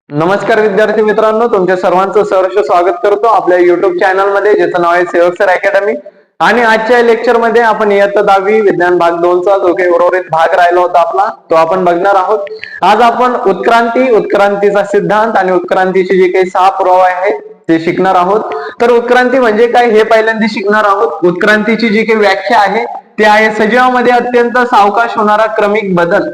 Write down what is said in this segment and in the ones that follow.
नमस्कार विद्यार्थी मित्रांनो, तुमच्या सर्वांचं सहर्ष स्वागत करतो आपल्या युट्यूब चॅनल मध्ये, ज्याचं नाव आहे सेवक सर अकॅडमी. आणि आजच्या लेक्चर मध्ये आपण इयत्ता 10वी विज्ञान भाग 2 चा जो काही उर्वरित भाग राहिला होता आपला, तो आपण बघणार आहोत. आज आपण उत्क्रांतीचा सिद्धांत आणि उत्क्रांतीचे जे काही 6 पुरावे आहेत ते शिकणार आहोत. तर उत्क्रांती म्हणजे काय हे पहिल्यांदा शिकणार आहोत. उत्क्रांतीची जी काही व्याख्या आहे ती आहे सजीवामध्ये अत्यंत सावकाश होणारा क्रमिक बदल.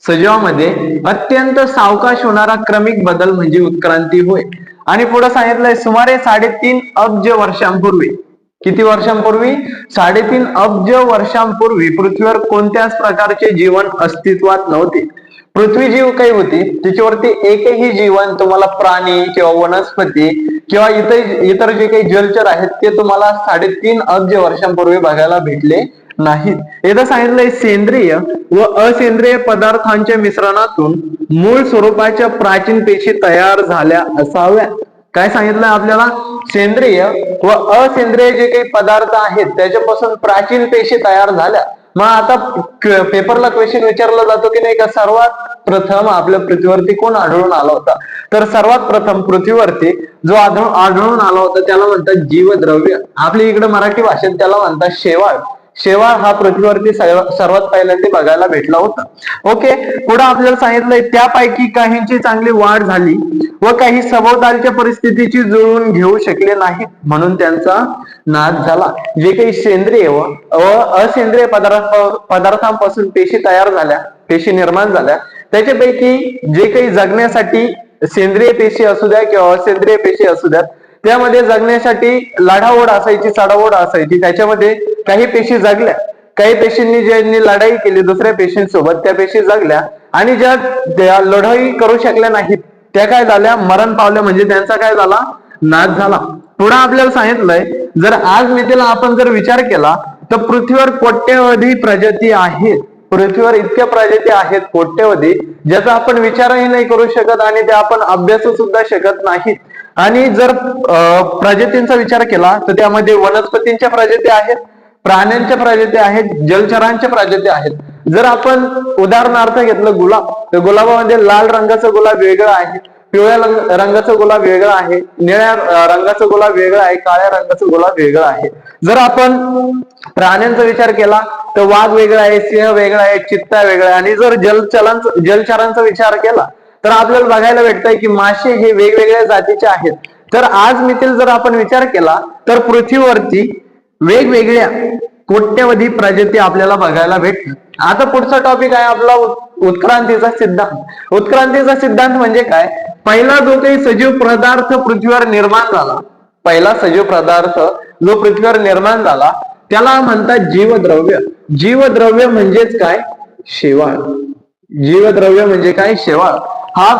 सजीवामध्ये अत्यंत सावकाश होणारा क्रमिक बदल म्हणजे उत्क्रांती होय. आणि पुढे सांगितलंय सुमारे 3.5 अब्ज वर्षांपूर्वी. किती वर्षांपूर्वी? 3.5 अब्ज वर्षांपूर्वी पृथ्वीवर कोणत्याच प्रकारचे जीवन अस्तित्वात नव्हते. पृथ्वी जीव काही होती त्याच्यावरती एकही जीवन तुम्हाला प्राणी किंवा वनस्पती किंवा इतर जे काही जलचर आहेत ते तुम्हाला 3.5 अब्ज वर्षांपूर्वी बघायला भेटले नाहीत. इथं सांगितलंय सेंद्रिय व असेंद्रिय पदार्थांच्या मिश्रणातून मूळ स्वरूपाच्या प्राचीन पेशी तयार झाल्या असाव्या. काय सांगितलंय आपल्याला? सेंद्रिय व असेंद्रिय जे काही पदार्थ आहेत त्याच्यापासून प्राचीन पेशी तयार झाल्या. मग आता पेपरला क्वेश्चन विचारला जातो की नाही का, सर्वात प्रथम आपल्या पृथ्वीवरती कोण आढळून आला होता? तर सर्वात प्रथम पृथ्वीवरती जो आढळून आला होता त्याला म्हणतात जीवद्रव्य. आपल्या इकडे मराठी भाषेत त्याला म्हणतात शेवाळ. शेवाळ हा पृथ्वीवरती सर्वात पहिल्यांदा बघायला भेटला होता. ओके, पुढे आपल्याला सांगितलंय त्यापैकी काहींची चांगली वाढ झाली व काही सभोवतालच्या परिस्थितीची जुळवून घेऊ शकले नाहीत म्हणून त्यांचा नाश झाला. जे काही सेंद्रिय व असेंद्रिय पदार्थांपासून पेशी तयार झाल्या, पेशी निर्माण झाल्या, त्याच्यापैकी जे काही जगण्यासाठी सेंद्रिय पेशी असू द्या किंवा असेंद्रिय पेशी असू द्या, त्यामध्ये जगण्यासाठी लढाओढ असायची, चढाओढ असायची. त्याच्यामध्ये काही पेशी जगल्या, काही पेशींनी ज्यांनी लढाई केली दुसऱ्या पेशींसोबत त्या पेशी जगल्या, आणि ज्या लढाई करू शकल्या नाहीत त्या काय झाल्या? मरण पावल्या. म्हणजे त्यांचा काय झाला? नाश झाला. पुढे आपल्याला सांगितलंय जर आज मितीला आपण जर विचार केला तर पृथ्वीवर कोट्यवधी प्रजाती आहेत. पृथ्वीवर इतक्या प्रजाती आहेत कोट्यवधी, ज्याचा आपण विचारही नाही करू शकत आणि ते आपण अभ्यासू सुद्धा शकत नाहीत. आणि जर प्रजातींचा विचार केला तर त्यामध्ये वनस्पतींच्या प्रजाती आहेत, प्राण्यांच्या प्रजाती आहेत, जलचरांच्या प्रजाती आहेत. जर आपण उदाहरणार्थ घेतलं गुलाब, तर गुलाबामध्ये लाल रंगाचा गुलाब वेगळा आहे, पिवळ्या रंगाचा गुलाब वेगळा आहे, निळ्या रंगाचा गुलाब वेगळा आहे, काळ्या रंगाचा गुलाब वेगळा आहे. जर आपण प्राण्यांचा विचार केला तर वाघ वेगळा आहे, सिंह वेगळा आहे, चित्ता वेगळा आहे. आणि जर जलचरांचा विचार केला तर आपल्याला बघायला भेटतंय की मासे हे वेगवेगळ्या जातीचे आहेत. तर आज मितील जर आपण विचार केला तर पृथ्वीवरती वेगवेगळ्या कोट्यवधी प्रजाती आपल्याला बघायला भेटतात. आता पुढचा टॉपिक आहे आपला उत्क्रांतीचा सिद्धांत. उत्क्रांतीचा सिद्धांत म्हणजे काय? पहिला जो काही सजीव पदार्थ पृथ्वीवर निर्माण झाला, पहिला सजीव पदार्थ जो पृथ्वीवर निर्माण झाला त्याला म्हणतात जीवद्रव्य. जीवद्रव्य म्हणजेच काय? शेवाळ. जीवद्रव्य म्हणजे काय? शेवाळ. हा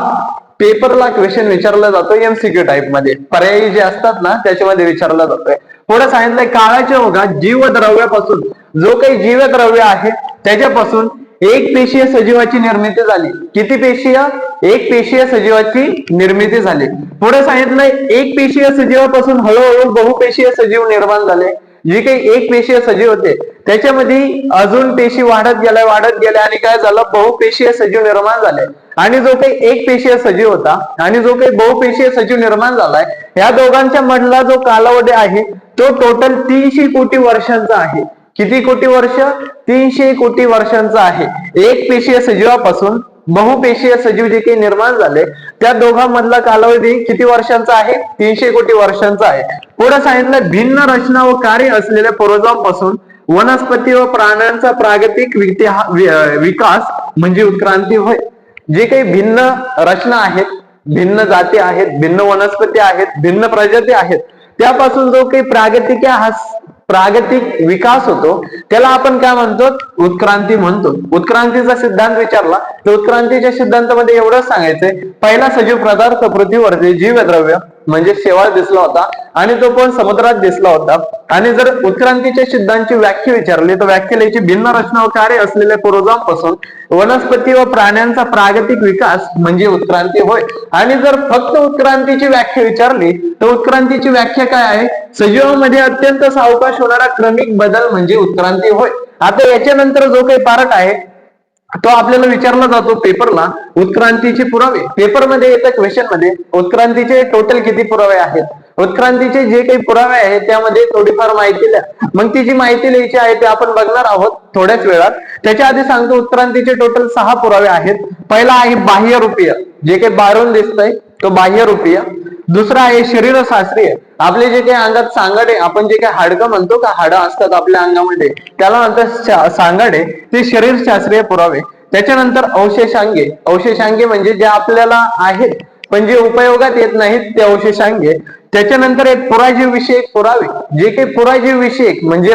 पेपरला क्वेश्चन विचारला जातो एमसीक्यू टाईप मध्ये, पर्यायी जे असतात ना त्याच्यामध्ये विचारला जातोय. पुढे सांगितलंय काळाच्या ओघात जीवद्रव्यापासून जो काही जीवद्रव्य आहे त्याच्यापासून एक पेशीय सजीवाची निर्मिती झाली. किती पेशीय? एक पेशीय सजीवाची निर्मिती झाली. पुढे सांगितलंय एक पेशीय सजीवापासून हळूहळू बहुपेशीय सजीव निर्माण झाले. जे काही एक पेशीय सजीव होते त्याच्यामध्ये अजून पेशी वाढत गेल्या आणि काय झालं? बहुपेशीय सजीव निर्माण झाले. आणि जो काही एक पेशीय सजीव होता आणि जो काही बहुपेशीय सजीव निर्माण झालाय, या दोघांच्या मधला जो कालावधी आहे तो टोटल 300 कोटी वर्षांचा आहे. किती कोटी वर्ष? 300 कोटी वर्षांचा आहे. एक पेशीय सजीवापासून बहुपेशीय सजीव जे काही निर्माण झाले त्या दोघांमधला कालावधी किती वर्षांचा आहे? 300 कोटी वर्षांचा आहे. पुढे सांगितलं भिन्न रचना व कार्य असलेल्या पूर्वजांपासून वनस्पती व प्राण्यांचा प्रागतिक विकास म्हणजे उत्क्रांती होय. जे काही भिन्न रचना आहेत, भिन्न जाती आहेत, भिन्न वनस्पती आहेत, भिन्न प्रजाती आहेत, त्यापासून जो काही प्रागतिक विकास होतो त्याला आपण काय म्हणतो? उत्क्रांती म्हणतो. उत्क्रांतीचा सिद्धांत विचारला तर उत्क्रांतीच्या सिद्धांतामध्ये एवढंच सांगायचंय, पहिला सजीव पदार्थ पृथ्वीवरती जीवद्रव्य म्हणजे शेवाळ दिसला होता आणि तो पण समुद्रात दिसला होता. आणि जर उत्क्रांतीच्या सिद्धांताची व्याख्या विचारली तर व्याख्या भिन्न रचना व कार्य असलेल्या पूर्वजांपासून वनस्पती व प्राण्यांचा प्रागतिक विकास म्हणजे उत्क्रांती होय. आणि जर फक्त उत्क्रांतीची व्याख्या विचारली तर उत्क्रांतीची व्याख्या काय आहे? सजीवांमध्ये अत्यंत सावकाश होणारा क्रमिक बदल म्हणजे उत्क्रांती होय. आता याच्यानंतर जो काही पार्ट आहे तो आपल्याला विचारला जातो पेपरला, उत्क्रांतीचे पुरावे. पेपरमध्ये येतं क्वेश्चन मध्ये, उत्क्रांतीचे टोटल किती पुरावे आहेत, उत्क्रांतीचे जे काही पुरावे आहेत त्यामध्ये थोडीफार माहिती द्या. मग ती जी माहिती लिहायची आहे ते आपण बघणार आहोत थोड्याच वेळात. त्याच्या आधी सांगतो, उत्क्रांतीचे टोटल 6 पुरावे आहेत. पहिला आहे बाह्यरूपीय, जे काही बाहेरून दिसतंय तो बाह्यरूपीय. दुसरा आहे शरीरशास्त्रीय, आपले जे काही अंगात सांगाडे, आपण जे काही हाडकं म्हणतो का, हाडं असतात आपल्या अंगामध्ये, त्याला म्हणतात सांगाडे, ते शरीरशास्त्रीय पुरावे. त्याच्यानंतर अवशेषांगे, अवशेषांगे म्हणजे जे आपल्याला आहेत पण जे उपयोगात येत नाहीत ते अवशेषांगे. त्याच्यानंतर एक पुराजीव विषयक पुरावे, जे काही पुराजीव विषयक म्हणजे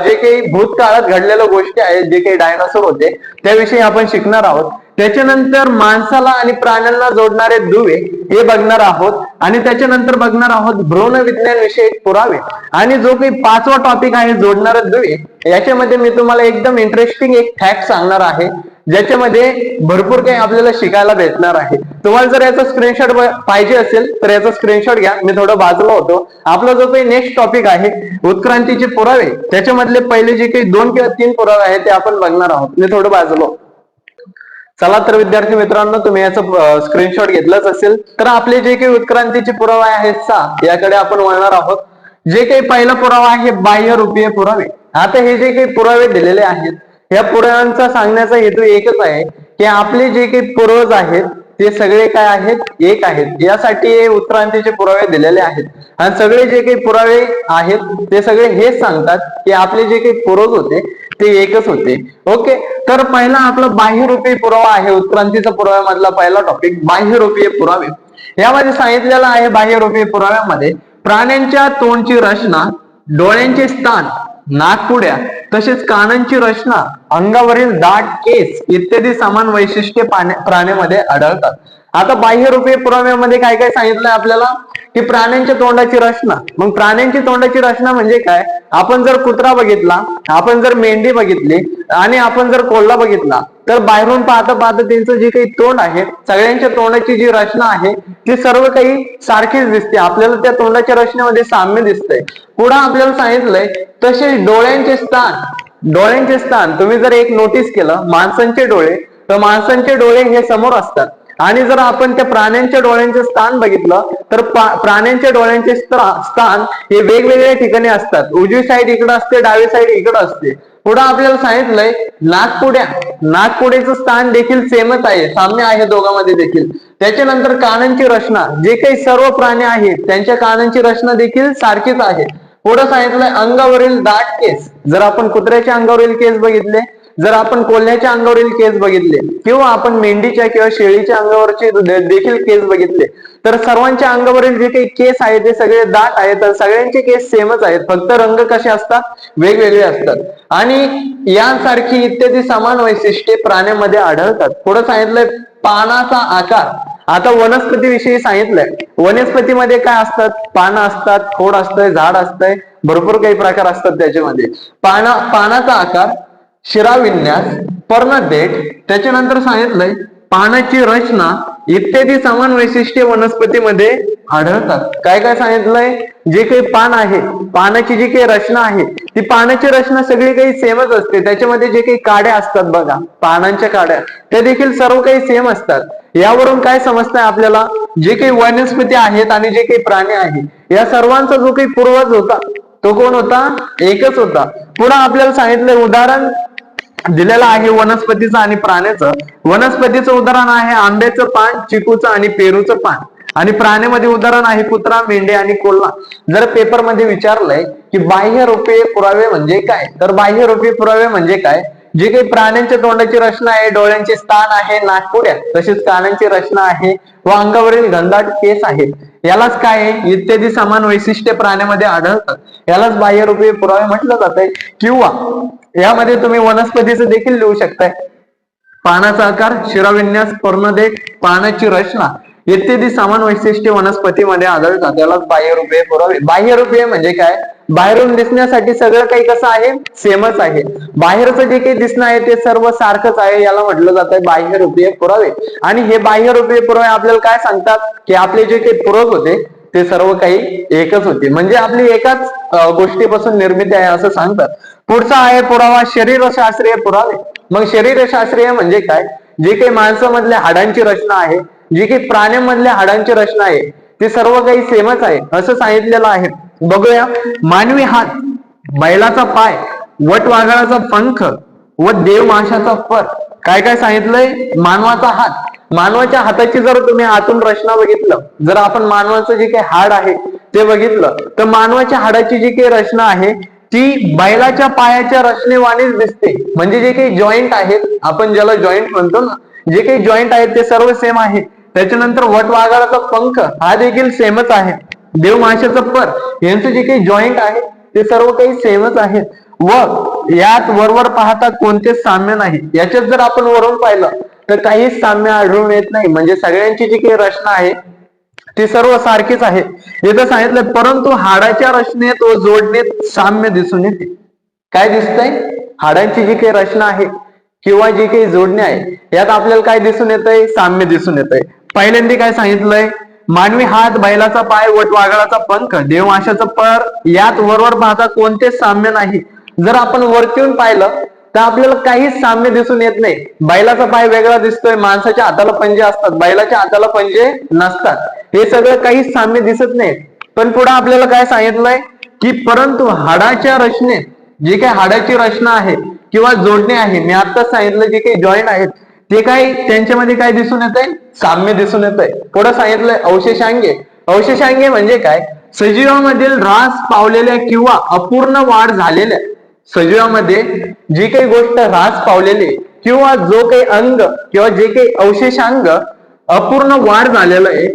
जे काही भूतकाळात घडलेल्या गोष्टी आहेत, जे काही डायनासोर होते त्याविषयी आपण शिकणार आहोत. त्याच्यानंतर माणसाला आणि प्राण्यांना जोडणारे दुवे हे बघणार आहोत. आणि त्याच्यानंतर बघणार आहोत भ्रूण विज्ञान विषयक पुरावे. आणि जो काही 5वा टॉपिक आहे जोडणारे दुवे, याच्यामध्ये मी तुम्हाला एकदम इंटरेस्टिंग एक फॅक्ट सांगणार आहे, ज्याच्यामध्ये भरपूर काही आपल्याला शिकायला भेटणार आहे. तुम्हाला जर याचा स्क्रीनशॉट पाहिजे असेल तर याचा स्क्रीनशॉट घ्या, मी थोडं बाजूला होतो. आपला जो काही नेक्स्ट टॉपिक आहे उत्क्रांतीचे पुरावे, त्याच्यामधले पहिले जे काही 2 किंवा 3 पुरावे आहेत ते आपण बघणार आहोत. मी थोडं बाजूला. चला तर विद्यार्थी मित्रांनो, तुम्ही याचा स्क्रीनशॉट घेतलाच असेल तर आपले जे काही उत्क्रांतीचे पुरावे आहेत 6, याकडे आपण वळणार आहोत. जे काही पहिला पुरावा आहे बाह्यरूपीय पुरावे. आता हे जे काही पुरावे दिलेले आहेत, या पुराव्यांचा सांगण्याचा हेतू एकच आहे की आपले जे काही पूर्वज आहेत ते सगळे काय आहेत, एक आहेत. यासाठी हे उत्क्रांतीचे पुरावे दिलेले आहेत. आणि सगळे जे काही पुरावे आहेत ते सगळे हेच सांगतात की आपले जे काही पूर्वज होते ते एकच होते. ओके, तर पहिला आपला बाह्यरूपीय पुरावा आहे, उत्क्रांतीचा पुराव्यामधला पहिला टॉपिक बाह्यरूपीय पुरावे. यामध्ये सांगितलेलं आहे बाह्यरूपीय पुराव्यामध्ये प्राण्यांच्या तोंडची रचना, डोळ्यांचे स्थान, नाकपुड्या, तसेच कानांची रचना, अंगावरील दाट केस इत्यादी समान वैशिष्ट्ये प्राण्यामध्ये आढळतात. आता बाह्यरूपीय पुराव्यामध्ये काय काय सांगितलंय आपल्याला की प्राण्यांच्या तोंडाची रचना. मग प्राण्यांची तोंडाची रचना म्हणजे काय, आपण जर कुत्रा बघितला, आपण जर मेंढी बघितली आणि आपण जर कोल्हा बघितला तर बाहेरून पाहता पाहता त्यांचं जे काही तोंड आहे, सगळ्यांच्या तोंडाची जी रचना आहे ती सर्व काही सारखीच दिसते. आपल्याला त्या तोंडाच्या रचनेमध्ये साम्य दिसतंय. पुढे आपल्याला सांगितलंय तसेच डोळ्यांचे स्थान, डोळ्यांचे स्थान तुम्ही जर एक नोटीस केलं, माणसांचे डोळे, तर माणसांचे डोळे हे समोर असतात. आणि जर आपण त्या प्राण्यांच्या डोळ्यांचे स्थान बघितलं तर प्राण्यांच्या डोळ्यांचे स्थान हे वेगवेगळ्या ठिकाणी असतात. उजवी साईड इकडे असते, डावी साईड इकडे असते. पुढे आपल्याला सांगितलंय नाकपुड्या, नाकपुड्याचं स्थान देखील सेमच आहे, साम्य आहे दोघांमध्ये देखील. त्याच्यानंतर कानांची रचना, जे काही सर्व प्राणी आहेत त्यांच्या कानांची रचना देखील सारखीच आहे. पुढे सांगितलंय अंगावरील दाट केस, जर आपण कुत्र्याच्या अंगावरील केस बघितले, जर आपण कोल्ह्याच्या अंगावरील केस बघितले, किंवा आपण मेंढीच्या किंवा शेळीच्या अंगावरचे देखील केस बघितले, तर सर्वांच्या अंगावरील जे काही केस आहेत ते सगळे दाट आहेत. तर सगळ्यांचे केस सेमच आहेत, फक्त रंग कसे असतात, वेगवेगळे असतात. आणि यांसारखी इत्यादी समान वैशिष्ट्ये प्राण्यामध्ये आढळतात. पुढे सांगितलंय पानाचा आकार. आता वनस्पती विषयी सांगितलंय, वनस्पतीमध्ये काय असतात, पानं असतात, खोड असतंय, झाड असतंय, भरपूर काही प्रकार असतात त्याच्यामध्ये. पानाचा आकार, शिराविन्यास, पर्णदेठ, त्याच्यानंतर सांगितलंय पानाची रचना इत्यादी समान वैशिष्ट्ये वनस्पतीमध्ये आढळतात. काय काय सांगितलंय, जे काही पान आहे, पानाची जी काही रचना आहे ती पानाची रचना सगळी काही सेमच असते. त्याच्यामध्ये जे काही काड्या असतात बघा, पानांच्या काड्या, त्या देखील सर्व काही सेम असतात. यावरून काय समजतंय आपल्याला, जे काही वनस्पती आहेत आणि जे काही प्राणी आहेत या सर्वांचा जो काही पूर्वज होता तो कोण होता, एकच होता. पुढे आपल्याला सांगितलंय उदाहरण दिलेलं आहे वनस्पतीचं आणि प्राण्याचं. वनस्पतीचं उदाहरण आहे आंब्याचं पान, चिकूचं आणि पेरूचं पान. आणि प्राण्यामध्ये उदाहरण आहे कुत्रा, मेंढे आणि कोल्हा. जर पेपरमध्ये विचारलंय की बाह्यरूपीय पुरावे म्हणजे काय, तर बाह्यरूपीय पुरावे म्हणजे काय, जे काही प्राण्यांच्या तोंडाची रचना आहे, डोळ्यांचे स्थान आहे, नाकपुड्या तसेच कानांची रचना आहे व अंगावरील घनदाट केस आहेत, यालाच काय आहे, इत्यादी समान वैशिष्ट्ये प्राण्यामध्ये आढळतात, यालाच बाह्यरूपीय पुरावे म्हटलं जात आहे. किंवा यामध्ये तुम्ही वनस्पतीचं देखील लिहू शकताय. पानाचा आकार, शिराविन्यास, पर्णदेठ, पानाची रचना इत्यादी समान वैशिष्ट्ये वनस्पतीमध्ये आढळतात, यालाच बाह्यरूपीय पुरावे. बाह्यरूपीय म्हणजे काय, बाहेरून दिसण्यासाठी सगळं काही कसं आहे, सेमच आहे. बाहेरचं जे काही दिसणं आहे ते सर्व सारखंच आहे, याला म्हटलं जात आहे बाह्यरूपीय पुरावे. आणि हे बाह्यरूपीय पुरावे आपल्याला काय सांगतात की आपले जे काही पूर्वज होते ते सर्व काही एकच होते, म्हणजे आपली एकाच गोष्टीपासून निर्मिती आहे असं सांगतात. पुढचा आहे पुरावा शरीरशास्त्रीय पुरावे. मग शरीरशास्त्रीय म्हणजे काय? जे काही माणसामधल्या हाडांची रचना आहे, जी काही प्राण्यांमधल्या हाडांची रचना आहे, ते सर्व काही सेमच आहे असं सांगितलेलं आहे. बघूया. मानवी हात, बैलाचा पाय, वटवाघळाचा पंख व देवमाशाचा पर. काय काय सांगितलंय? मानवाचा हात. मानवाच्या हाताची जर तुम्ही आतून रचना बघितलं, जर आपण मानवाचं जे काही हाड आहे ते बघितलं, तर मानवाच्या हाडाची जी काही रचना आहे ती बैलाच्या पायाच्या रचनेवाणीच दिसते. म्हणजे जे काही जॉईंट आहेत, आपण ज्याला जॉईंट म्हणतो ना, जे काही जॉईंट आहेत ते सर्व सेम आहे. त्याच्यानंतर वटवाघळाचा पंख हा देखील सेमच आहे. देवमाशाचं पर यांचं जे काही जॉईंट आहे ते सर्व काही सेमच आहेत व यात वरवर पाहता कोणतेच साम्य नाही. याच्यात जर आपण वरून पाहिलं तर काहीच साम्य आढळून येत नाही. म्हणजे सगळ्यांची जी काही रचना आहे ती सर्व सारखीच आहे. इथं सांगितलं परंतु हाडाच्या रचनेत व जोडणीत साम्य दिसून येते. काय दिसतंय? हाडांची जी काही रचना आहे किंवा जी काही जोडणी आहे यात आपल्याला काय दिसून येतंय? साम्य दिसून येतंय. पहिल्यांदा काय सांगितलंय? मानवी हात, बैलाचा पाय, वटवाघळाचा पंख, देवमाशाचं पर यात वरवर पाहता कोणतेच साम्य नाही. जर आपण वरतून पाहिलं तर आपल्याला काहीच साम्य दिसून येत नाही. बैलाचा पाय वेगळा दिसतोय, माणसाच्या हाताला पंजे असतात, बैलाच्या हाताला पंजे नसतात. हे सगळं काहीच साम्य दिसत नाही. पण पुढे आपल्याला काय सांगितलंय की परंतु हाडाच्या रचनेत, जी काही हाडाची रचना आहे किंवा जोडणे आहे, मी आता सांगितलं जे काही जॉईंट आहेत ते काय त्यांच्यामध्ये काय दिसून येत आहे? साम्य दिसून येत आहे. पुढे सांगितलंय अवशेषांगे. अवशेषांगे म्हणजे काय? सजीवामधील ऱ्हास पावलेल्या किंवा अपूर्ण वाढ झालेल्या, सजीवामध्ये जी काही गोष्ट ऱ्हास पावलेली किंवा जो काही अंग किंवा जे काही अवशेषांग अपूर्ण वाढ झालेलं आहे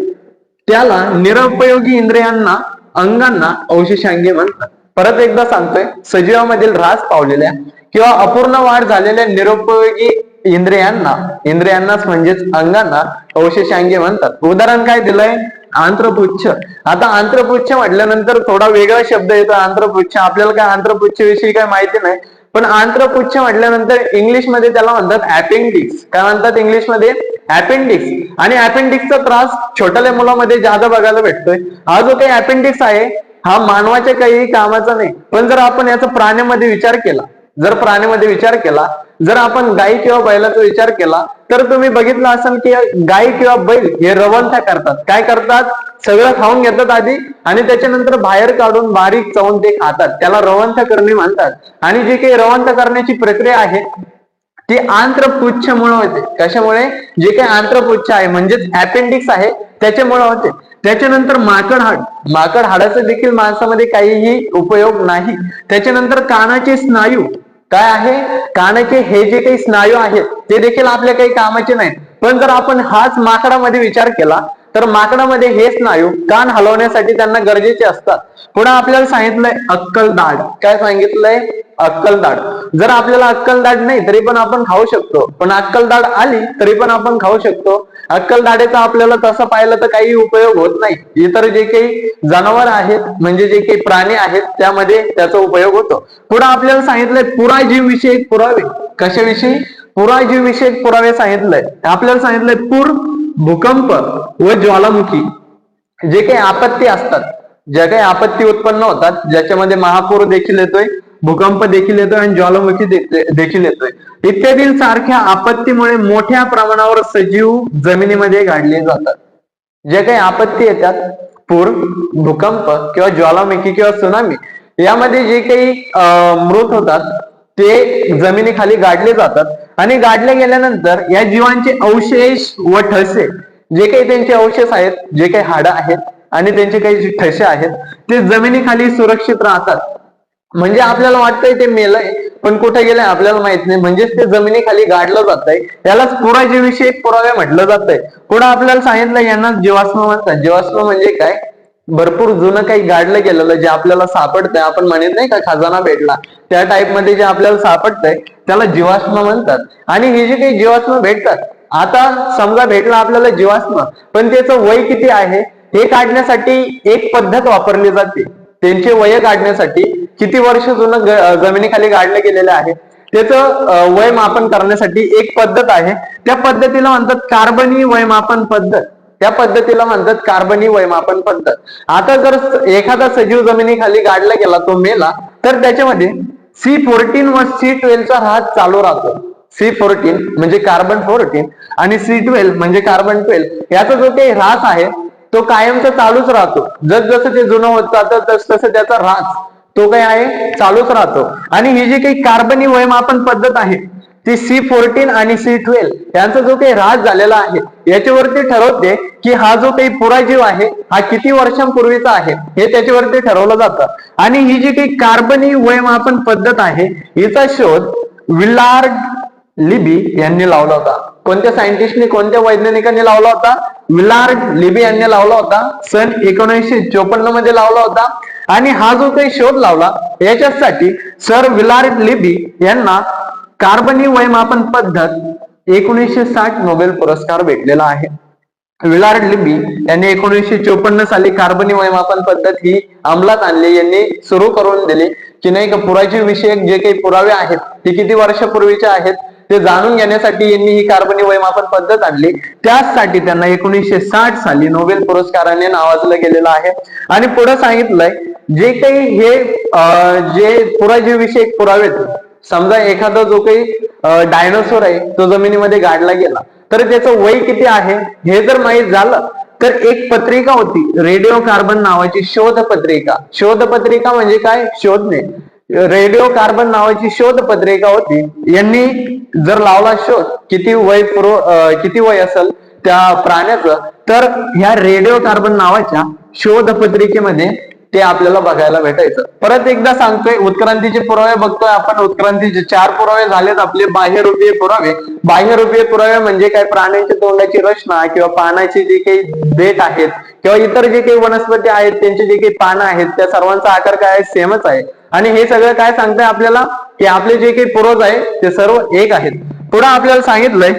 त्याला निरुपयोगी इंद्रियांना, अंगांना अवशेषांगे म्हणतात. परत एकदा सांगतोय, सजीवामधील ऱ्हास पावलेल्या किंवा अपूर्ण वाढ झालेल्या निरुपयोगी इंद्रियांनाच म्हणजेच अंगांना अवशेषांगे म्हणतात. उदाहरण काय दिलंय? आंत्रपुच्छ. आता आंत्रपुच्छ म्हटल्यानंतर थोडा वेगळा शब्द येतो आंत्रपुच्छ. आपल्याला काय आंत्रपुच्छ विषयी काय माहिती नाही, पण आंत्रपुच्छ म्हटल्यानंतर इंग्लिश मध्ये त्याला म्हणतात अपेंडिक्स. काय म्हणतात इंग्लिशमध्ये? अपेंडिक्स. आणि अपेंडिक्सचा त्रास छोट्या मुलांमध्ये जादा बघायला भेटतोय. हा जो काही अपेंडिक्स आहे हा मानवाच्या काही कामाचा नाही. पण जर आपण याचा प्राण्यामध्ये विचार केला, जर आपण गाय किंवा बैलाचा विचार केला तर तुम्ही बघितलं असाल की गाय किंवा बैल हे रवंथ करतात. काय करतात? सगळं खाऊन घेतात आधी आणि त्याच्यानंतर बाहेर काढून बारीक चावून ते खातात. त्याला रवंथ करणे म्हणतात. आणि जी काही रवंथ करण्याची प्रक्रिया आहे ती आंत्रपुच्छमुळे होते. कशामुळे? जे काही आंत्रपुच्छ आहे म्हणजेच अपेंडिक्स आहे त्याच्यामुळे होते. त्याच्यानंतर माकड हाड. माकड हाडाचा देखील माणसामध्ये काहीही उपयोग नाही. त्याच्यानंतर कानाचे स्नायू. काय आहे? कानाचे हे जे काही स्नायू आहेत ते देखील आपल्या काही कामाचे नाहीत. पण जर आपण हाच माकडामध्ये विचार केला तर माकडामध्ये हे स्नायू कान हलवण्यासाठी त्यांना गरजेचे असतात. पुढे आपल्याला सांगितलंय अक्कलदाढ. काय सांगितलंय? अक्कलदाढ. जर आपल्याला अक्कलदाढ नाही तरी पण आपण खाऊ शकतो, पण अक्कलदाढ आली तरी पण आपण खाऊ शकतो. अक्कलदाढेचा आपल्याला तसं पाहिलं तर काही उपयोग होत नाही. इतर जे काही जनावर आहेत म्हणजे जे काही प्राणी आहेत त्यामध्ये त्याचा उपयोग होतो. पुढे आपल्याला सांगितलंय पुराजीव विषयक पुरावे. कशाविषयी? पुराजीव विषयक पुरावे सांगितलंय. आपल्याला सांगितलंय पूर, भूकंप व ज्वालामुखी जे काही आपत्ती असतात, ज्या काही आपत्ती उत्पन्न होतात, ज्याच्यामध्ये महापूर देखील येतोय, भूकंप देखील येतोय आणि ज्वालामुखी देखील येतोय, इत्यादी सारख्या आपत्तीमुळे मोठ्या प्रमाणावर सजीव जमिनीमध्ये गाडले जातात. जे काही आपत्ती येतात, पूर, भूकंप किंवा ज्वालामुखी किंवा सुनामी, यामध्ये जे काही मृत होतात ते जमिनीखाली गाडले जातात. आणि गाडले गेल्यानंतर या जीवांचे अवशेष व ठसे, जे काही त्यांचे अवशेष आहेत, जे काही हाडं आहेत आणि त्यांचे काही ठसे आहेत ते जमिनीखाली सुरक्षित राहतात. म्हणजे आपल्याला वाटतंय ते मेलंय पण कुठे गेलंय आपल्याला माहित नाही, म्हणजेच ते जमिनीखाली गाडलं जातंय. यालाच पुराजीविषयक पुरावे म्हटलं जातंय. पुढे आपल्याला सांगितलं यांना जीवाश्म म्हणतात. जीवाश्म म्हणजे काय? भरपूर जुनं काही गाडलं गेलेलं जे आपल्याला सापडतंय, आपण म्हणत नाही का खजाना भेटला, त्या टाइप मध्ये जे आपल्याला सापडतंय त्याला जीवाश्म म्हणतात. आणि हे जे काही जीवाश्म भेटतात, आता समजा भेटला आपल्याला जीवाश्म, पण त्याचं वय किती आहे हे काढण्यासाठी एक पद्धत वापरली जाते. त्यांचे वय काढण्यासाठी किती वर्ष जुनं जमिनीखाली गाडलं गेलेलं आहे त्याचं वय मापन करण्यासाठी एक पद्धत आहे. त्या पद्धतीला म्हणतात कार्बनी वयमापन पद्धत. त्या पद्धतीला म्हणतात कार्बनी वयमापन पद्धत. आता जर एखादा सजीव जमिनीखाली गाडला गेला, तो मेला, तर त्याच्यामध्ये C14 व C12 चा ऱ्हास चालू राहतो. C14 म्हणजे कार्बन 14 आणि C12 म्हणजे कार्बन 12 याचा जो काही ऱ्हास आहे तो कायमचा चालूच राहतो. जसं ते जुनं होत जातं तसं त्याचा ऱ्हास तो काय आहे चालूच राहतो. आणि ही जी काही कार्बनी वयमापन पद्धत आहे ती C14 आणि C12 यांचा जो काही ऱ्हास झालेला आहे याच्यावरती ठरवते की हा जो काही पुराजीव आहे हा किती वर्षांपूर्वीचा आहे हे त्याच्यावरती ठरवलं जातं. आणि ही जी काही कार्बनी वयमापन पद्धत आहे हिचा शोध विलार्ड लिबी यांनी लावला होता. कोणत्या सायंटिस्टने, कोणत्या वैज्ञानिकांनी लावला होता? विलार्ड लिबी यांनी लावला होता. सन 1954 मध्ये लावला होता. आणि हा जो काही शोध लावला याच्यासाठी सर विलार्ड लिबी यांना कार्बनी वयमापन पद्धत 1960 नोबेल पुरस्कार भेटलेला आहे. विलार्ड लिबी यांनी 1954 साली कार्बनी वयमापन पद्धत ही अंमलात आणली. यांनी सुरू करून दिली की नाही का पुराजीव विषयक जे काही पुरावे आहेत ते किती वर्षापूर्वीचे आहेत ते जाणून घेण्यासाठी यांनी ही कार्बनी वयमापन पद्धत आणली. त्याचसाठी त्यांना 1960 साली नोबेल पुरस्काराने नावाजलं गेलेलं आहे. आणि पुढे सांगितलंय जे काही हे जे पुराजीव विषयक पुरावे, समजा एखादा जो काही डायनोसॉर आहे तो जमिनीमध्ये गाडला गेला तर त्याचं वय किती आहे हे जर माहीत झालं तर एक पत्रिका होती रेडिओ कार्बन नावाची शोध पत्रिका. शोध पत्रिका म्हणजे काय? शोधणे. रेडिओ कार्बन नावाची शोध पत्रिका होती. यांनी जर लावला शोध किती वय असेल त्या प्राण्याचं तर ह्या रेडिओ कार्बन नावाच्या शोध पत्रिकेमध्ये ते आपल्याला बघायला भेटायचं. परत एकदा सांगतोय उत्क्रांतीचे पुरावे बघतोय आपण. उत्क्रांतीचे 4 पुरावे झालेत आपले बाह्यरूपीय पुरावे. बाह्यरूपीय पुरावे म्हणजे काय? प्राण्यांच्या तोंडाची रचना किंवा पानाचे जे काही देठ आहेत किंवा इतर जे काही वनस्पती आहेत त्यांचे जे काही पानं आहेत त्या सर्वांचा आकार काय आहे? सेमच आहे. आणि हे सगळं काय सांगतंय आपल्याला की आपले जे काही पूर्वज आहे ते सर्व एक आहेत. पुढे आपल्याला सांगितलंय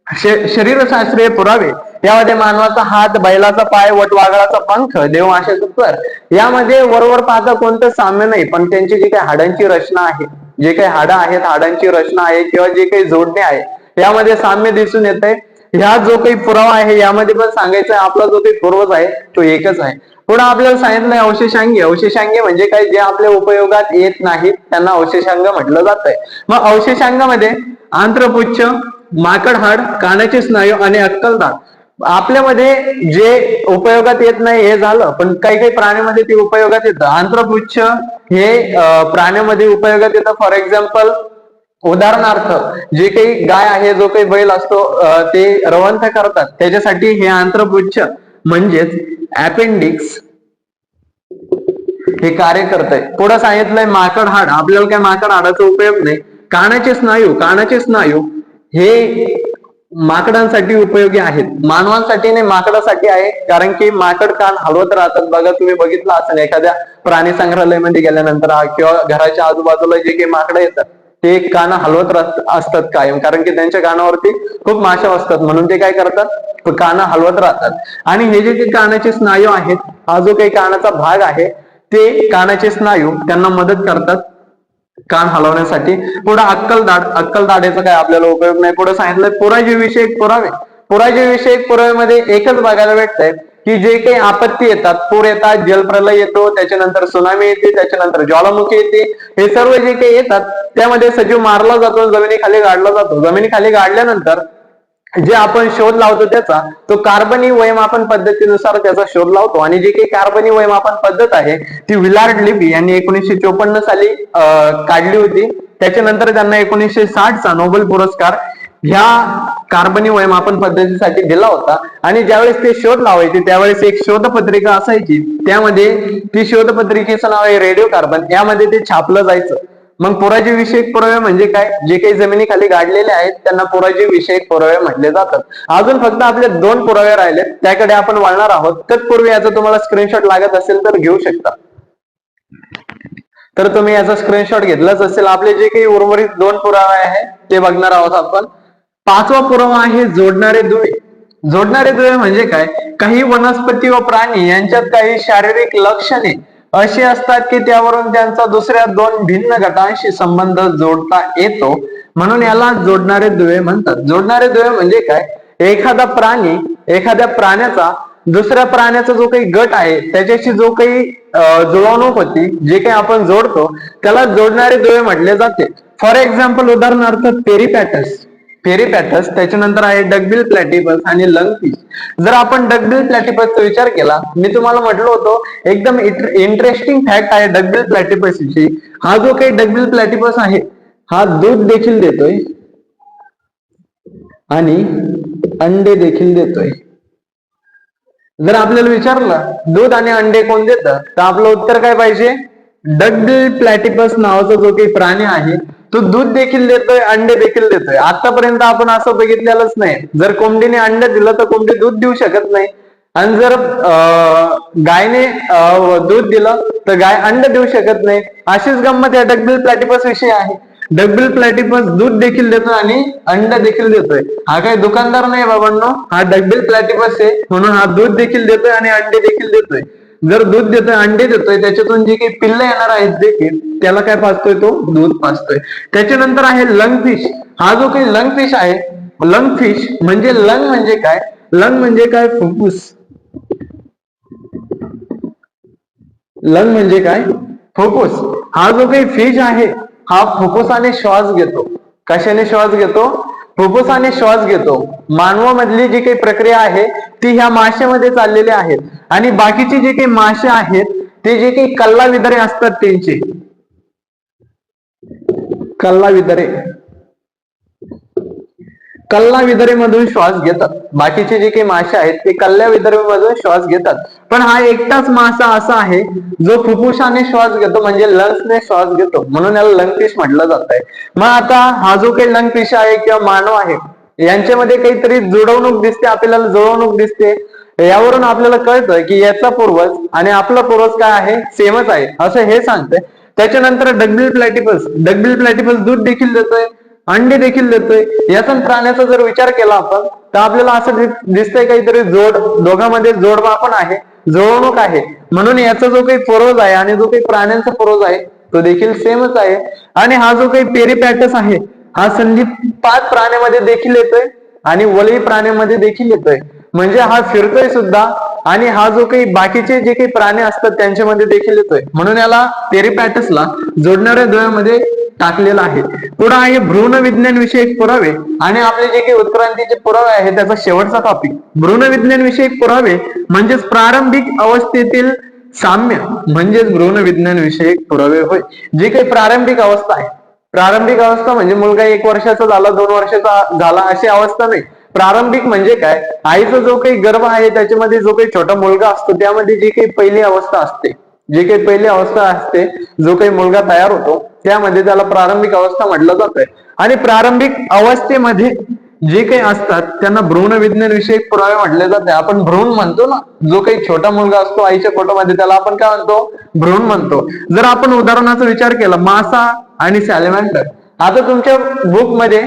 शरीरशास्त्रीय पुरावे. यामध्ये मानवाचा हात, बैलाचा पाय, वटवाघळाचा पंख, देवमाशाचं पर, यामध्ये वरवर पाहता कोणतं साम्य नाही, पण त्यांची जी काही हाडांची रचना आहे, जे काही हाडं आहेत, हाडांची रचना आहे किंवा जे काही जोडणे आहे यामध्ये साम्य दिसून येत आहे. ह्या जो काही पुरावा आहे यामध्ये पण सांगायचं आहे आपला जो काही पूर्वज आहे तो एकच आहे. पुढे आपल्याला सांगितलंय अवशेषांगी. अवशेषांगी म्हणजे काय? जे आपल्या उपयोगात येत नाहीत त्यांना अवशेषांग म्हटलं जात आहे. मग अवशेषांगामध्ये आंत्रपुच्छ, माकड हाड, कानाचे स्नायू आणि अक्कलदाढ. आपल्यामध्ये जे उपयोगात येत नाही हे झालं, पण काही काही प्राण्यामध्ये ते उपयोगात येतं. आंत्रपुच्छ हे प्राण्यामध्ये उपयोगात येतं. फॉर एक्झाम्पल, उदाहरणार्थ जे काही गाय आहे, जो काही बैल असतो ते रवंथ करतात त्याच्यासाठी हे आंत्रपुच्छ म्हणजेच अपेंडिक्स हे कार्य करत आहे. पुढे सांगितलंय माकड हाड. आपल्याला काय माकड हाडाचा उपयोग नाही. कानाचे स्नायू. कानाचे स्नायू हे माकडांसाठी उपयोगी आहेत, मानवांसाठी नाही, माकडासाठी आहे. कारण की माकड कान हलवत राहतात. बघा तुम्ही बघितलं असेल एखाद्या प्राणी संग्रहालयामध्ये गेल्यानंतर किंवा घराच्या आजूबाजूला जे काही माकडं येतात ते कान हलवत असतात कायम, कारण की त्यांच्या कानावरती खूप माशा असतात म्हणून ते काय करतात? कानं हलवत राहतात. आणि हे जे काही कानाचे स्नायू आहेत, हा जो काही कानाचा भाग आहे ते कानाचे स्नायू त्यांना मदत करतात कान हलवण्यासाठी. पुढे अक्कलदाढ. अक्कलदाढेचा काय आपल्याला उपयोग नाही. पुढे सांगितलंय पुराजीव विषयक पुरावे. पुराजीव विषयक पुराव्यामध्ये एकच बघायला भेटतंय की जे काही आपत्ती येतात, पूर येतात, जलप्रलय येतो, त्याच्यानंतर सुनामी येते, त्याच्यानंतर ज्वालामुखी येते, हे सर्व जे काही येतात त्यामध्ये सजीव मारला जातो, जमिनीखाली गाडला जातो. जमिनीखाली गाडल्यानंतर जे आपण शोध लावतो त्याचा तो कार्बनी वयमापन पद्धतीनुसार त्याचा शोध लावतो. आणि जी काही कार्बनी वयमापन पद्धत आहे ती विलार्ड लिबी यांनी 1954 साली काढली होती. त्याच्यानंतर त्यांना 1960 चा नोबेल पुरस्कार ह्या कार्बनी वयमापन पद्धतीसाठी दिला होता. आणि ज्यावेळेस ते शोध लावायचे त्यावेळेस एक शोध पत्रिका असायची, त्यामध्ये ती शोध पत्रिकेचं नाव आहे रेडिओ कार्बन, यामध्ये ते छापलं जायचं. मग पुराजीव विषयक पुरावे म्हणजे काय? जे काही जमिनीखाली गाडलेले आहेत त्यांना पुराजीव विषयक पुरावे म्हटले जातात. अजून फक्त आपले 2 पुरावे राहिले, त्याकडे आपण वळणार आहोत. तत्पूर्वी याचा तुम्हाला स्क्रीनशॉट लागत असेल तर घेऊ शकता. तर तुम्ही याचा स्क्रीनशॉट घेतलाच असेल. आपले जे काही उर्वरित 2 पुरावे आहेत ते बघणार आहोत आपण. 5वा पुरावा आहे जोडणारे दुवे. जोडणारे दुवे म्हणजे काय? काही वनस्पती व प्राणी यांच्यात काही शारीरिक लक्षणे अशी असतात की त्यावरून त्यांचा दुसऱ्या 2 भिन्न गटांशी संबंध जोडता येतो, म्हणून याला जोडणारे दुवे म्हणतात. जोडणारे दुवे म्हणजे काय? एखादा प्राणी एखाद्या प्राण्याचा दुसऱ्या प्राण्याचा जो काही गट आहे त्याच्याशी जो काही जुळवणूक होती, जे काही आपण जोडतो त्याला जोडणारे दुवे म्हटले जाते. फॉर एक्झाम्पल, उदाहरणार्थ पेरिपॅटस, त्याच्यानंतर आहे डकबिल प्लॅटिपस आणि लंगफिश. जर आपण डकबिल प्लॅटिपसचा विचार केला, मी तुम्हाला म्हटलं होतं एकदम इंटरेस्टिंग फॅक्ट आहे डकबिल प्लॅटिपस विषयी. हा जो काही डकबिल प्लॅटिपस आहे हा दूध देखील देतोय आणि अंडे देखील देतोय. जर आपल्याला विचारलं दूध आणि अंडे कोण देतं, तर आपलं उत्तर काय पाहिजे? डकबिल प्लॅटिपस नावाचा जो काही प्राणी आहे तो दूध देखील देतोय, अंडे देखील देतोय. आतापर्यंत आपण असं बघितलेलंच नाही, जर कोंबडीने अंडे दिलं तर कोंबडी दूध देऊ शकत नाही, आणि जर गायने दूध दिलं तर गाय अंड देऊ शकत नाही. अशीच गंमत या डकबिल प्लॅटिपस विषयी आहे. डकबिल प्लॅटिपस दूध देखील देतो आणि अंड देखील देतोय. हा काही दुकानदार नाही बाबांनो, हा डकबिल प्लॅटिपस आहे, म्हणून हा दूध देखील देतोय आणि अंडे देखील देतोय. जर दूध देतोय, अंडे देतोय, त्याच्यातून जे काही पिल्ल येणार आहेत देखील त्याला काय पाजतोय? तो दूध पाजतोय. त्याच्यानंतर आहे लंगफिश. हा जो काही लंगफिश आहे, लंगफिश म्हणजे लंग म्हणजे काय? लंग म्हणजे काय? फुफ्फुस. लंग म्हणजे काय? फुफ्फुस. हा जो काही फिश आहे हा फुफ्फुसाने श्वास घेतो. कशाने श्वास घेतो? फुफ्फुसाने श्वास घेतो. मानवामधली जी काही प्रक्रिया आहे ती ह्या माशामध्ये चाललेली आहे. आणि बाकीचे जे काही मासे आहेत ते जे काही कल्लाविदरे असतात त्यांचे कल्लाविदरे मधून श्वास घेतात. बाकीचे जे काही मासे आहेत ते कल्लाविदरे मधून श्वास घेतात. पण हा एकटाच मासा असा आहे जो फुफ्फुसाने श्वास घेतो, म्हणजे लंग्सने श्वास घेतो, म्हणून याला लंगफिश म्हटलं जात आहे. मग आता हा जो काही लंगफिश आहे किंवा मानव आहे यांच्यामध्ये काहीतरी जुळवणूक दिसते, आपल्याला जुळवणूक दिसते. यावरून आपल्याला कळतं की याचा पूर्वज आणि आपला पूर्वज काय आहे? सेमच आहे असं हे सांगतंय. त्याच्यानंतर डकबिल प्लॅटिपस दूध देखील देतोय, अंडे देखील देतोय. याचा प्राण्याचा जर विचार केला आपण तर आपल्याला असं दिसतंय काहीतरी दोघांमध्ये जोडवा पण आहे, जुळवणूक आहे. म्हणून याचा जो काही पूर्वज आहे आणि जो काही प्राण्यांचा पूर्वज आहे तो देखील सेमच आहे. आणि हा जो काही पेरिपॅटस आहे हा संधिपाद प्राण्यामध्ये देखील येतोय आणि वलयी प्राण्यामध्ये देखील येतोय, म्हणजे हा फिरतोय सुद्धा. आणि हा जो काही बाकीचे जे काही प्राणी असतात त्यांच्यामध्ये देखील येतोय, म्हणून याला पेरिपॅटसला जोडणाऱ्या दुव्यामध्ये टाकलेला आहे. पुढे आहे भ्रूण विज्ञान विषयक पुरावे आणि आपले जे काही उत्क्रांतीचे पुरावे आहे त्याचा शेवटचा टॉपिक. भ्रूण विज्ञान विषयक पुरावे म्हणजेच प्रारंभिक अवस्थेतील साम्य म्हणजेच भ्रूण विज्ञान विषयक पुरावे होय. जे काही प्रारंभिक अवस्था आहे, प्रारंभिक अवस्था म्हणजे मुलगा 1 वर्षाचा झाला, 2 वर्षाचा झाला अशी अवस्था नाही. प्रारंभिक म्हणजे काय? आईचा जो काही गर्भ आहे त्याच्यामध्ये जो काही छोटा मुलगा असतो त्यामध्ये जी काही पहिली अवस्था असते, जो काही मुलगा तयार होतो त्यामध्ये त्याला प्रारंभिक अवस्था म्हटलं जातंय. आणि प्रारंभिक अवस्थेमध्ये जे काही असतात त्यांना भ्रूण विज्ञान विषयक पुरावे म्हटले जाते. आपण भ्रूण म्हणतो ना, जो काही छोटा मुलगा असतो आईच्या पोटामध्ये त्याला आपण काय म्हणतो? भ्रूण म्हणतो. जर आपण उदाहरणाचा विचार केला, मासा आणि सॅलेमँडर. आता तुमच्या बुक मध्ये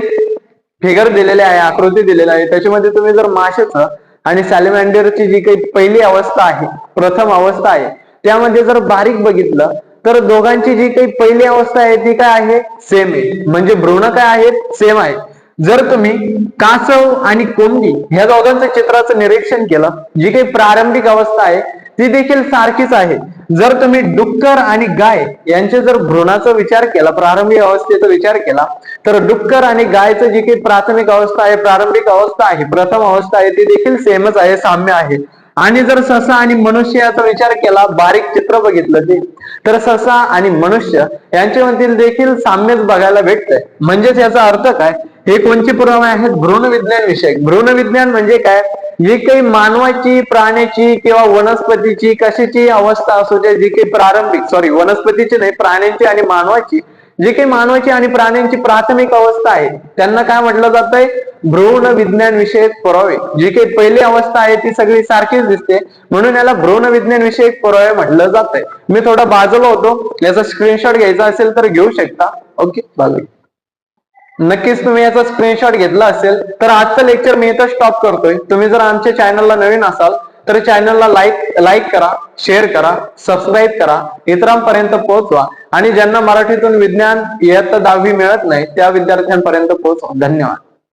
फिगर दिलेले आहे, आकृती दिलेली आहे, त्याच्यामध्ये तुम्ही जर माशाचं आणि सॅलेमँडरची जी काही पहिली अवस्था आहे, प्रथम अवस्था आहे, त्यामध्ये जर बारीक बघितलं तर दोघांची जी काही पहिली अवस्था आहे ती काय आहे? सेम आहे. म्हणजे भ्रूण काय आहेत? सेम आहे. जर तुम्ही कासव आणि कोंबडी ह्या दोघांचं चित्राचं निरीक्षण केलं, जी काही प्रारंभिक अवस्था आहे ती देखील सारखीच आहे. जर तुम्ही डुक्कर आणि गाय यांचे जर भ्रूणाचा विचार केला, प्रारंभिक अवस्थेचा विचार केला, तर डुक्कर आणि गायचं जी काही प्राथमिक अवस्था आहे, प्रारंभिक अवस्था आहे, प्रथम अवस्था आहे ती देखील सेमच आहे, साम्य आहे. आणि जर ससा आणि मनुष्य याचा विचार केला, बारीक चित्र बघितलं ते, तर ससा आणि मनुष्य यांच्यामधील देखील साम्यच बघायला भेटतंय. म्हणजेच याचा अर्थ काय? हे कोणते पुरावे आहेत? भ्रूण विज्ञान विषयक. भ्रूण विज्ञान म्हणजे काय? जी काही मानवाची, प्राण्याची किंवा वनस्पतीची कशाची अवस्था असू द्या, जी काही प्रारंभिक वनस्पतीची नाही, प्राण्यांची आणि मानवाची, जी काही मानवाची आणि प्राण्यांची प्राथमिक अवस्था आहे त्यांना काय म्हटलं जातंय? भ्रूण विज्ञान विषयक पुरावे. जी काही पहिली अवस्था आहे ती सगळी सारखीच दिसते, म्हणून याला भ्रूण विज्ञान विषयक पुरावे म्हटलं जातंय. मी थोडा बाजूला होतो, याचा स्क्रीनशॉट घ्यायचा असेल तर घेऊ शकता. ओके, बाजूला. नक्कीच तुम्ही याचा स्क्रीनशॉट घेतला असेल तर आजचं लेक्चर मी इथं स्टॉप करतोय. तुम्ही जर आमच्या चॅनलला नवीन असाल तर चॅनलला लाईक करा, शेअर करा, सबस्क्राईब करा, इतरांपर्यंत पोहोचवा आणि ज्यांना मराठीतून विज्ञान इयत्ता 10वी मिळत नाही त्या विद्यार्थ्यांपर्यंत पोहोचवा. धन्यवाद.